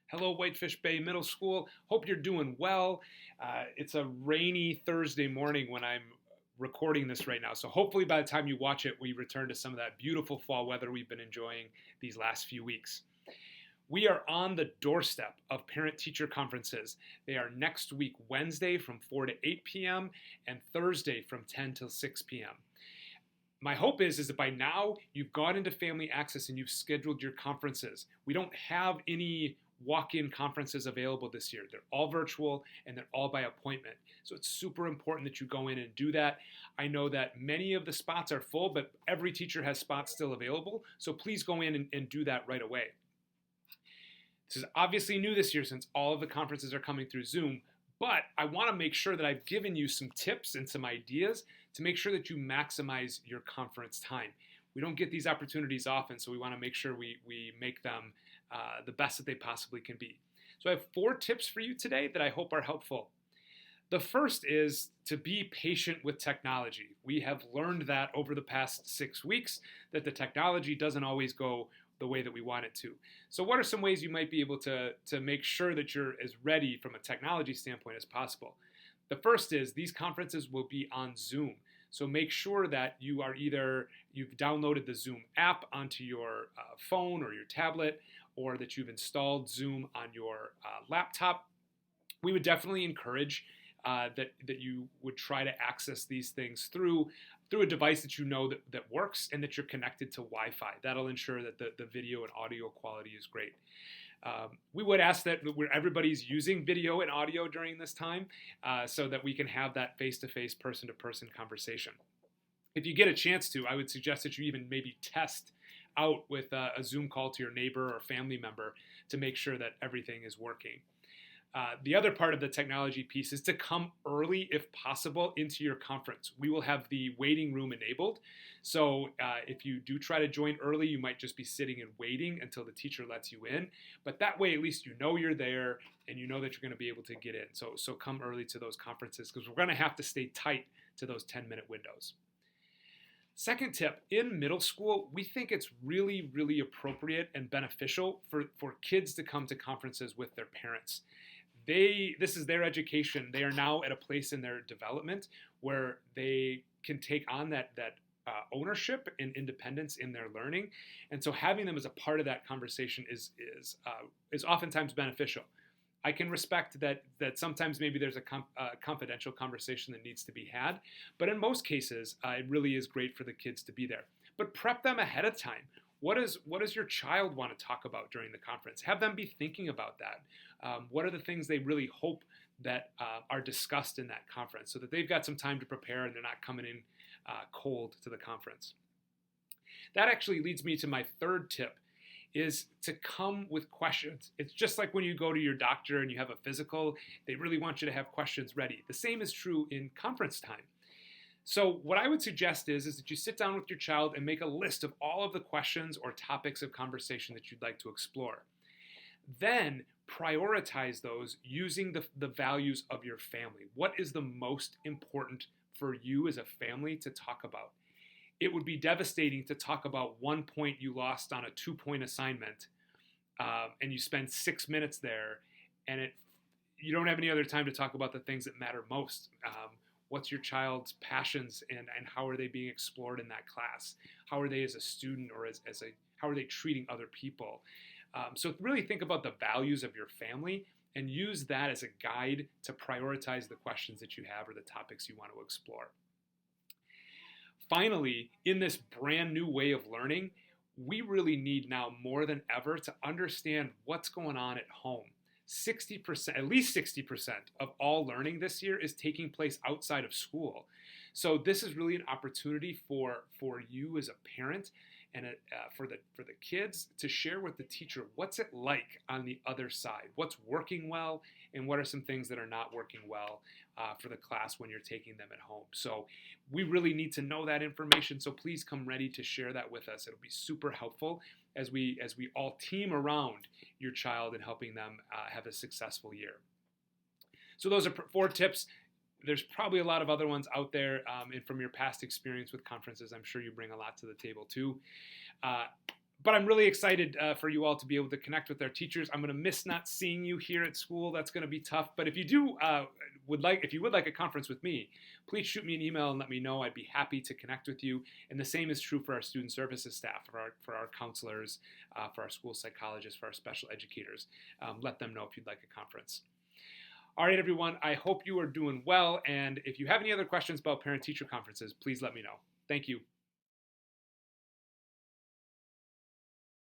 Hello, Whitefish Bay Middle School. Hope you're doing well. It's a rainy Thursday morning when I'm recording this right now. So hopefully by the time you watch it, we return to some of that beautiful fall weather we've been enjoying these last few weeks. We are on the doorstep of parent-teacher conferences. They are next week, Wednesday from 4 to 8 p.m. and Thursday from 10 till 6 p.m. My hope is that by now you've gone into Family Access and you've scheduled your conferences. We don't have any walk-in conferences available this year. They're all virtual and they're all by appointment. So it's super important that you go in and do that. I know that many of the spots are full, but every teacher has spots still available. So please go in and do that right away. This is obviously new this year since all of the conferences are coming through Zoom, but I want to make sure that I've given you some tips and some ideas to make sure that you maximize your conference time. We don't get these opportunities often, so we want to make sure we make them the best that they possibly can be. So I have 4 tips for you today that I hope are helpful. The first is to be patient with technology. We have learned that over the past 6 weeks that the technology doesn't always go the way that we want it to. So what are some ways you might be able to make sure that you're as ready from a technology standpoint as possible? The first is these conferences will be on Zoom. So make sure that you've downloaded the Zoom app onto your phone or your tablet, or that you've installed Zoom on your laptop. We would definitely encourage that you would try to access these things through a device that you know that works and that you're connected to Wi-Fi. That'll ensure that the video and audio quality is great. We would ask that everybody's using video and audio during this time so that we can have that face-to-face, person-to-person conversation. If you get a chance to, I would suggest that you even maybe test out with a Zoom call to your neighbor or family member to make sure that everything is working. The other part of the technology piece is to come early, if possible, into your conference. We will have the waiting room enabled. So if you do try to join early, you might just be sitting and waiting until the teacher lets you in. But that way, at least you know you're there and you know that you're going to be able to get in. So come early to those conferences because we're going to have to stay tight to those 10-minute windows. Second tip, in middle school, we think it's really, really appropriate and beneficial for kids to come to conferences with their parents. This is their education. They are now at a place in their development where they can take on that ownership and independence in their learning, and so having them as a part of that conversation is oftentimes beneficial. I can respect that sometimes maybe there's a confidential conversation that needs to be had, but in most cases, it really is great for the kids to be there. But prep them ahead of time. What does your child want to talk about during the conference? Have them be thinking about that. What are the things they really hope that are discussed in that conference so that they've got some time to prepare and they're not coming in cold to the conference? That actually leads me to my third tip, is to come with questions. It's just like when you go to your doctor and you have a physical, they really want you to have questions ready. The same is true in conference time. So what I would suggest is that you sit down with your child and make a list of all of the questions or topics of conversation that you'd like to explore. Then prioritize those using the values of your family. What is the most important for you as a family to talk about? It would be devastating to talk about 1 point you lost on a 2-point assignment and you spend 6 minutes there and you don't have any other time to talk about the things that matter most. What's your child's passions and how are they being explored in that class? How are they as a student or how are they treating other people? So really think about the values of your family and use that as a guide to prioritize the questions that you have or the topics you want to explore. Finally, in this brand new way of learning, we really need now more than ever to understand what's going on at home. 60%, at least 60% of all learning this year is taking place outside of school. So this is really an opportunity for you as a parent and for the kids to share with the teacher what's it like on the other side, what's working well, and what are some things that are not working well for the class when you're taking them at home. So we really need to know that information, so please come ready to share that with us. It'll be super helpful as we all team around your child and helping them have a successful year. So those are 4 tips. There's probably a lot of other ones out there, and from your past experience with conferences, I'm sure you bring a lot to the table too. But I'm really excited for you all to be able to connect with our teachers. I'm going to miss not seeing you here at school. That's going to be tough. But if you would like a conference with me, please shoot me an email and let me know. I'd be happy to connect with you. And the same is true for our student services staff, for our counselors, for our school psychologists, for our special educators. Let them know if you'd like a conference. All right, everyone. I hope you are doing well. And if you have any other questions about parent-teacher conferences, please let me know. Thank you.